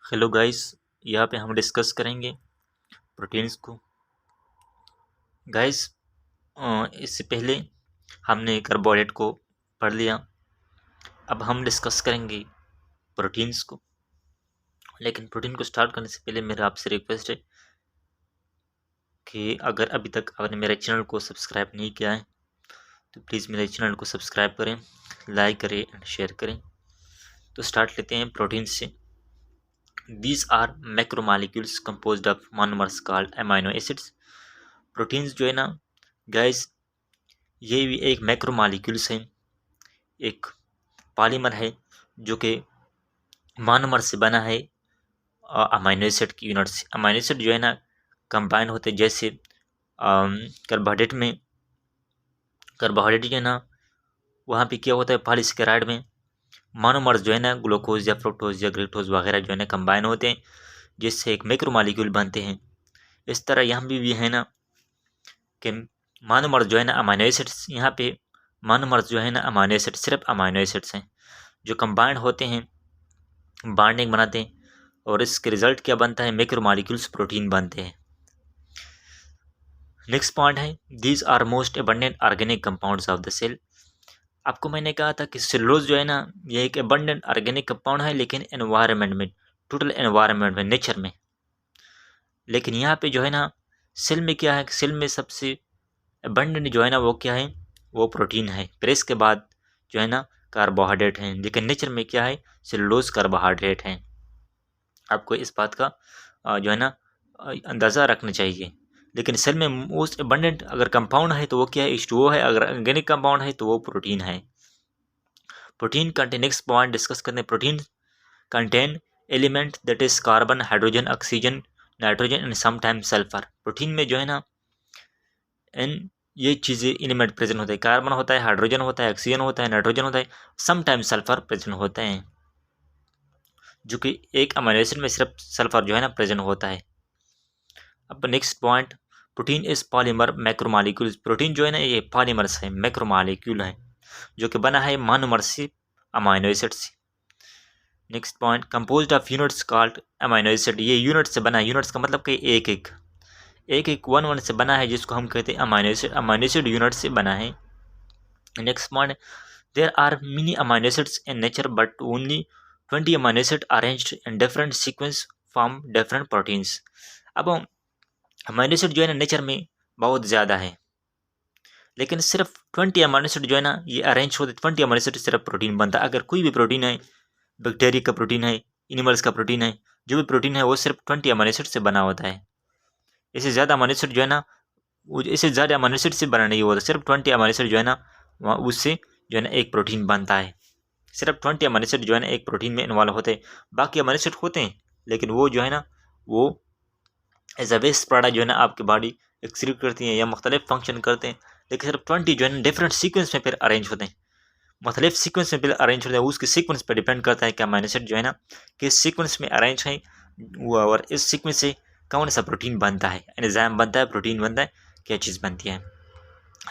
Hello guys, यहाँ पे हम डिस्कस करेंगे प्रोटीन्स को। गाइस, इससे पहले हमने कार्बोहाइड्रेट को पढ़ लिया। अब हम डिस्कस करेंगे प्रोटीन्स को। लेकिन प्रोटीन को स्टार्ट करने से पहले मेरा आपसे रिक्वेस्ट है कि अगर अभी तक आपने मेरे चैनल को सब्सक्राइब नहीं किया है तो प्लीज़ मेरे चैनल को सब्सक्राइब करें, लाइक करें एंड शेयर करें। तो स्टार्ट लेते हैं प्रोटीन्स से। These are macromolecules composed of monomers called amino acids. Proteins जो है ना गाइस, ये भी एक मैक्रोमॉलिक्यूल्स है, एक पॉलीमर है जो कि मोनोमर से बना है अमीनो एसिड की यूनिट से। अमीनो एसिड जो है ना कंबाइन होते हैं, जैसे कार्बोहाइड्रेट में कार्बोहाइड्रेट जो है ना वहाँ पे क्या होता है, पॉलीसेकेराइड में मोनोमर्स जो है ना ग्लूकोज या फ्रुक्टोज या ग्लूकोज वगैरह जो है ना कंबाइन होते हैं, जिससे एक मैक्रोमॉलिक्यूल बनते हैं। इस तरह यहाँ भी है ना कि मोनोमर्स जो है ना अमीनो एसिड्स, यहाँ पे मोनोमर्स जो है ना अमीनो एसिड सिर्फ अमीनो एसिड्स हैं जो कंबाइंड होते हैं, बॉन्डिंग बनाते हैं, और इसके रिजल्ट क्या बनता है, मैक्रोमॉलिक्यूल्स प्रोटीन बनते हैं। नेक्स्ट पॉइंट है these are most abundant organic compounds of the cell. आपको मैंने कहा था कि सेलुलोज जो है ना ये एक एबंडेंट ऑर्गेनिक कंपाउंड है, लेकिन एनवायरनमेंट में, टोटल एनवायरनमेंट में, नेचर में। लेकिन यहाँ पे जो है ना सेल में क्या है, सेल में सबसे एबंडेंट जो है ना वो क्या है, वो प्रोटीन है। फिर इसके बाद जो है ना कार्बोहाइड्रेट हैं, लेकिन नेचर में क्या है, सेलुलोज कार्बोहाइड्रेट हैं। आपको इस बात का जो है ना अंदाज़ा रखना चाहिए। लेकिन सेल में मोस्ट एबंडेंट अगर कंपाउंड है तो वो क्या है, H2O है। अगर ऑर्गेनिक कंपाउंड है तो वो प्रोटीन है। Protein contain, next point discuss करते हैं। Protein contain element that is carbon, hydrogen, oxygen, nitrogen and sometimes sulphur. Protein में जो है ना इन ये चीज़ें एलिमेंट प्रेजेंट होते हैं। कार्बन होता है, हाइड्रोजन होता है, ऑक्सीजन होता है, नाइट्रोजन होता है, समटाइम्स सल्फर प्रेजेंट होते हैं, जो कि एक अमीनो एसिड में सिर्फ सल्फर जो है ना प्रेजेंट होता है। अब next point, protein is polymer macromolecules. Protein जो है ना ये पॉलीमर्स है, मैक्रोमॉलिक्यूल है, जो कि बना है मोनोमर से, अमीनो एसिड से। Next point, composed of units called amino acid. ये यूनिट से बना है, यूनिट्स का मतलब कि एक एक वन वन से बना है, जिसको हम कहते हैं amino acid. Amino acid unit से बना है। Next point, there are many amino acids in nature but only 20 amino acid arranged in different sequence form different proteins. अब अमीनो एसिड जो है ना नेचर में बहुत ज़्यादा है, लेकिन सिर्फ 20 अमीनो एसिड जो है ना ये अरेंज होते, 20 अमीनो एसिड सिर्फ प्रोटीन बनता है। अगर कोई भी प्रोटीन है, बैक्टीरिया का प्रोटीन है, एनिमल्स का प्रोटीन है, जो भी प्रोटीन है वो सिर्फ 20 अमीनो एसिड से बना होता है। इससे ज़्यादा अमीनो एसिड जो है ना वो, इससे ज़्यादा अमीनो एसिड से बना नहीं होता। सिर्फ 20 अमीनो एसिड जो है ना वहाँ उससे जो है ना एक प्रोटीन बनता है। सिर्फ 20 अमीनो एसिड जो है ना एक प्रोटीन में इन्वॉल्व होते हैं। बाकी अमीनो एसिड होते हैं, लेकिन वो जो है ना वो एज अ वेस्ट प्रोडक्ट जो है ना आपकी बॉडी एक्सक्रीट करती है या मुख्तलिफ फंक्शन करते हैं। लेकिन सिर्फ 20 जो है ना डिफरेंट सीक्वेंस में फिर अरेंज होते हैं, मुख्तलिफ सीक्वेंस में फिर अरेंज होते हैं। उसके सीक्वेंस पर डिपेंड करता है कि अमीनो एसिड जो है ना किस सीक्वेंस में अरेंज है, और इस सीक्वेंस से कौन सा प्रोटीन बनता है, एंजाइम बनता है, प्रोटीन बनता है, क्या चीज़ बनती है।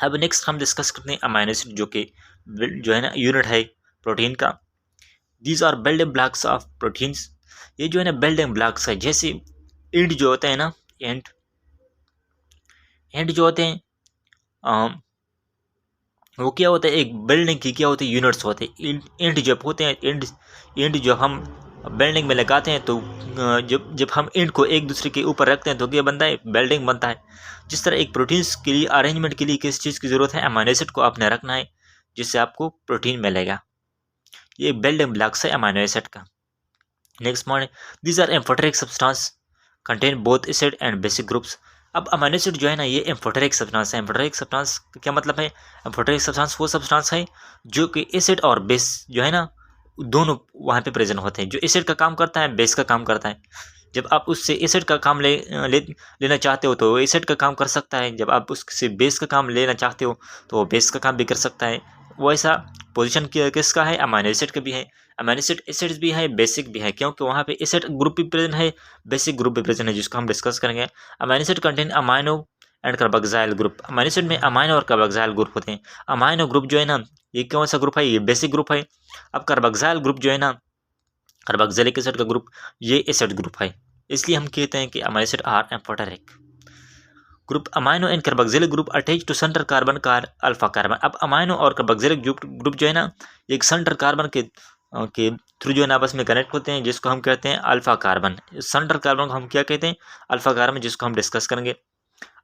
अब नेक्स्ट हम डिस्कस करते हैं अमीनो एसिड, जो कि जो है ना यूनिट है प्रोटीन का। These are building blocks of proteins. ये जो है ना बिल्डिंग ब्लॉक्स है, जैसे एंड जो होते हैं ना, एंड जो होते हैं वो क्या होता है, एक बिल्डिंग की क्या होती है, यूनिट्स होते हैं। एंड जब होते हैं, एंड जब हम बिल्डिंग में लगाते हैं तो जब जब हम एंड को एक दूसरे के ऊपर रखते हैं तो क्या बनता है, बिल्डिंग बनता है। जिस तरह एक प्रोटीन्स के लिए अरेंजमेंट के लिए किस चीज़ की ज़रूरत है, अमीनो एसिड को आपने रखना है, जिससे आपको प्रोटीन मिलेगा। ये बिल्डिंग ब्लॉक्स है अमीनो एसिड का। Next point, these are amphoteric substance contain both acid and basic groups. अब अमीनो एसिड जो है ना ये एम्फोटेरिक सब्सटेंस है। एम्फोटेरिक सब्सटेंस का क्या मतलब है, एम्फोटेरिक सब्सटेंस वो सब्सटेंस है जो कि एसिड और बेस जो है ना दोनों वहाँ पे प्रेजेंट होते हैं। जो एसिड का काम करता है, बेस का काम करता है। जब आप उससे एसिड का काम लेना चाहते हो तो वो एसिड का काम कर सकता है। जब आप उससे बेस का काम लेना चाहते हो तो वो बेस का काम भी कर सकता है। वैसा पोजीशन किसका है, अमीनो एसिड का भी है। अमीनो एसिड एसिड्स भी है, बेसिक भी है, क्योंकि वहाँ पे एसिड ग्रुप भी प्रेजेंट है, बेसिक ग्रुप भी प्रेजेंट है, जिसको हम डिस्कस करेंगे। Amino acid contain amino and carboxyl group. Amino acid में अमाइनो और कार्बोक्सिल ग्रुप होते हैं। अमाइनो ग्रुप जो है ना ये कौन सा ग्रुप है, ये बेसिक ग्रुप है। अब कार्बोक्सिल ग्रुप जो है ना कार्बोक्सिलिक एसिड का ग्रुप ये एसिड ग्रुप है, इसलिए हम कहते हैं कि amino acid are amphoteric. Group amino and carboxylic group attach to central carbon car alpha carbon. अब अमाइनो और कार्बोक्सिलिक ग्रुप जो है ना, एक सेंट्रल कार्बन के थ्रू जो है ना आपस में कनेक्ट होते हैं, जिसको हम कहते हैं अल्फा कार्बन। सेंट्रल कार्बन को हम क्या कहते हैं? अल्फा कार्बन, जिसको हम डिस्कस करेंगे।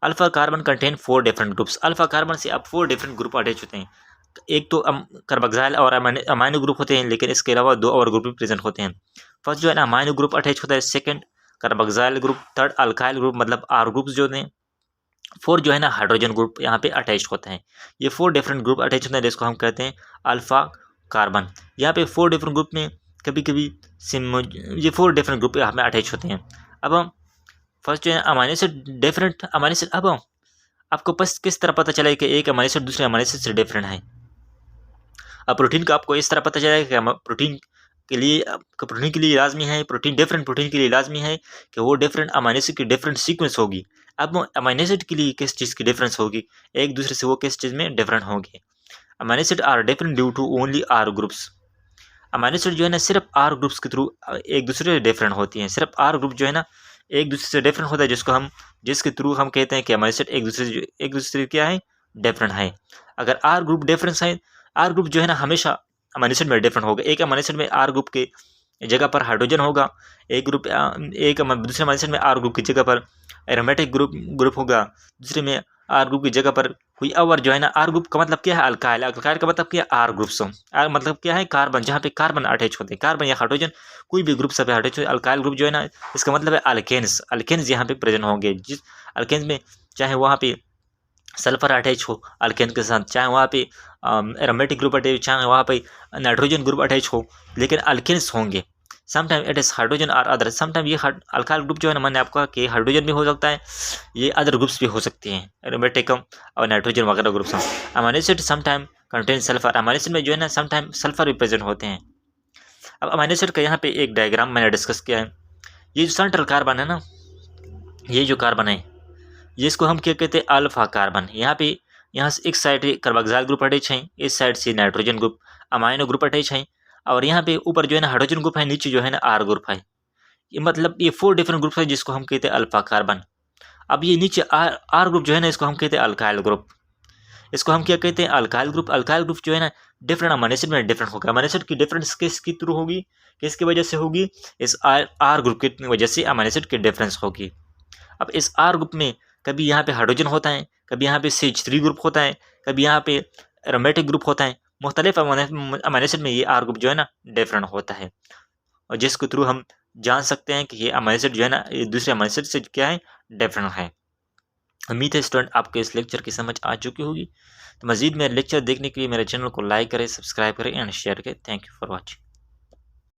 Alpha carbon contain 4 different groups. Alpha carbon से अब 4 डिफरेंट ग्रुप अटैच होते हैं। एक तो कार्बोक्सिल और अमाइनो ग्रुप होते हैं, लेकिन इसके अलावा 2 और ग्रुप भी प्रेजेंट होते हैं। फर्स्ट जो है ना अमाइनो ग्रुप अटैच होता है, second carboxyl group, third alkyl group मतलब आर ग्रुप्स जो हैं, फोर्थ जो है ना हाइड्रोजन ग्रुप यहाँ पे अटैच होता है। ये 4 डिफरेंट ग्रुप अटैच होते हैं, जिसको हम कहते हैं अल्फा कार्बन। यहाँ पे 4 डिफरेंट ग्रुप में कभी कभी ये 4 डिफरेंट ग्रुप यहाँ पे अटैच होते हैं। अब हम फर्स्ट जो है amino acid different amino acid. अब आपको बस किस तरह पता चला कि एक अमाइनो एसिड दूसरे अमाइनो एसिड से डिफरेंट है? अब प्रोटीन का आपको इस तरह पता चलेगा कि प्रोटीन के लिए लाजमी है, डिफरेंट प्रोटीन के लिए लाजमी है कि वो डिफरेंट अमाइनो एसिड की डिफरेंट सीक्वेंस होगी। अब अमाइनो एसिड के लिए किस चीज़ की डिफरेंस होगी एक दूसरे से, वो किस चीज़ में डिफरेंट होगी? Amino acid are different due to only R groups. Amino acid जो है ना सिर्फ आर ग्रुप्स के थ्रू एक दूसरे से डिफरेंट होती हैं। सिर्फ आर ग्रुप जो है ना एक दूसरे से डिफरेंट होता है, जिसके थ्रू हम कहते हैं कि अमाइनो एसिड एक दूसरे से क्या है? डिफरेंट है। अगर आर ग्रुप डिफरेंस है, आर ग्रुप जो है ना हमेशा अमाइनो एसिड में डिफरेंट होगा। एक अमाइनो एसिड में आर ग्रुप के जगह पर हाइड्रोजन होगा, दूसरे अमाइनो एसिड में आर ग्रुप की जगह पर एरोमेटिक ग्रुप होगा, दूसरे में आर ग्रुप की जगह पर कोई और जो है ना। आर ग्रुप का मतलब क्या है? अल्काइल। अल्काइल का मतलब क्या है? Are groups. आर मतलब क्या है? कार्बन, जहाँ पे कार्बन अटैच होते हैं, कार्बन या हाइड्रोजन कोई भी ग्रुप सब अटैच होते हैं। अल्काइल ग्रुप जो है ना, इसका मतलब है अल्केन्स। अल्केन्स यहाँ पे प्रेजेंट होंगे, जिस अल्केन्स में चाहे वहाँ पे सल्फर अटैच हो अल्केन के साथ, चाहे वहाँ पे एरोमेटिक ग्रुप अटैच, चाहे वहाँ पे नाइट्रोजन ग्रुप अटैच हो, लेकिन अल्केन्स होंगे। समटाइम इट इज़ हाइड्रोजन और अदर। समटाइम ये अल्काइल ग्रुप जो है ना, मैंने आपको कहा कि हाइड्रोजन भी हो सकता है, ये अदर ग्रुप्स भी हो सकते हैं, एरोमेटिक और नाइट्रोजन वगैरह ग्रुप्स हैं। Amino acid sometime contain sulphur. Amino acid में जो है ना समटाइम सल्फर भी प्रेजेंट होते हैं। अब अमाइनो एसिड का यहाँ पे एक डायग्राम मैंने डिस्कस किया है। ये जो सेंट्रल कार्बन है ना, ये जो कार्बन है, ये इसको हम क्या कहते हैं? Alpha carbon. यहाँ से एक साइड कार्बोक्सिल ग्रुप अटैच है, इस साइड से nitrogen group amino group attach है, और यहाँ पे ऊपर जो है ना हाइड्रोजन ग्रुप है, नीचे जो है ना आर ग्रुप है। ये मतलब ये 4 डिफरेंट ग्रुप है, जिसको हम कहते हैं अल्फा कार्बन। अब ये नीचे आर ग्रुप जो है ना, इसको हम कहते हैं अल्काइल ग्रुप। इसको हम क्या कहते हैं? Alkyl group. अल्काइल ग्रुप जो है ना डिफरेंट अमाइनो एसिड में डिफरेंट होगा। अमाइनो एसिड की डिफरेंस किसकी थ्रू होगी? किसकी वजह से होगी? इस आर ग्रुप की वजह से अमाइनो एसिड की डिफरेंस होगी। अब इस आर ग्रुप में कभी यहाँ पे हाइड्रोजन होता है, कभी यहाँ पे CH3 ग्रुप होता है, कभी यहाँ पे एरोमेटिक ग्रुप होता है। मुख्तलिफ अमाइनो एसिड में ये आर ग्रुप जो है ना डिफरेंट होता है, और जिसके थ्रू हम जान सकते हैं कि ये अमाइनो एसिड जो है ना ये दूसरे अमाइनो एसिड से क्या है? डिफरेंट है। उम्मीद है स्टूडेंट आपको इस लेक्चर की समझ आ चुकी होगी। तो मज़ीद मेरे लेक्चर देखने के लिए मेरे चैनल को लाइक करें, सब्सक्राइब करें एंड शेयर करें। Thank you for watching.